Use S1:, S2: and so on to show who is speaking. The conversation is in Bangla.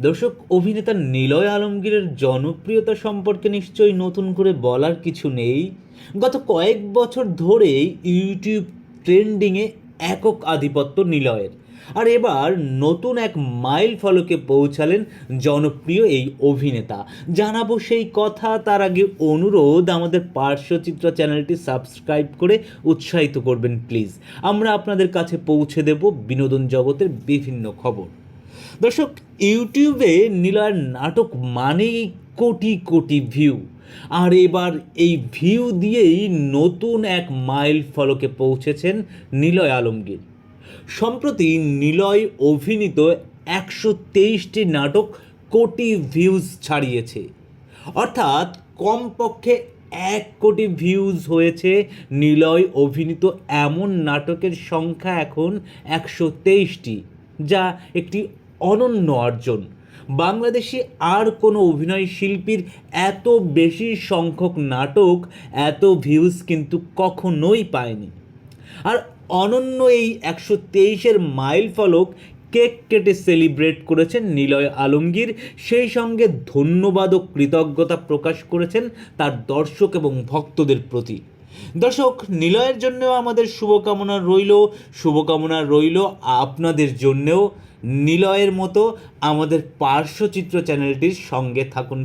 S1: দর্শক, অভিনেতা নিলয় আলমগীরের জনপ্রিয়তা সম্পর্কে নিশ্চয়ই নতুন করে বলার কিছু নেই। গত কয়েক বছর ধরেই ইউটিউব ট্রেন্ডিংয়ে একক আধিপত্য নিলয়ের। আর এবার নতুন এক মাইল ফলকে পৌঁছালেন জনপ্রিয় এই অভিনেতা। জানাবো সেই কথা, তার আগে অনুরোধ, আমাদের পার্শ্বচিত্র চ্যানেলটি সাবস্ক্রাইব করে উৎসাহিত করবেন প্লিজ। আমরা আপনাদের কাছে পৌঁছে দেব বিনোদন জগতের বিভিন্ন খবর। দর্শক, ইউটিউবে নিলয়ের নাটক মানেই কোটি কোটি ভিউ। আর এবার এই ভিউ দিয়েই নতুন এক মাইল ফলকে পৌঁছেছেন নিলয় আলমগীর। সম্প্রতি নিলয় অভিনীত 123টি নাটক কোটি ভিউজ ছাড়িয়েছে। অর্থাৎ কমপক্ষে 1 কোটি ভিউজ হয়েছে নিলয় অভিনীত এমন নাটকের সংখ্যা এখন 123টি, যা একটি অনন্য অর্জন। বাংলাদেশে আর কোনো অভিনয় শিল্পীর এত বেশি সংখ্যক নাটক এত ভিউজ কিন্তু কখনোই পায়নি। আর অনন্য এই 123-এর মাইল ফলক কেক কেটে সেলিব্রেট করেছেন নিলয় আলমগীর। সেই সঙ্গে ধন্যবাদ ও কৃতজ্ঞতা প্রকাশ করেছেন তার দর্শক এবং ভক্তদের প্রতি। দর্শক, নিলয়ের জন্যও আমাদের শুভকামনা রইল আপনাদের জন্যেও। নিলয়ের মতো আমাদের পার্শ্বচিত্র চ্যানেলটির সঙ্গে থাকুন।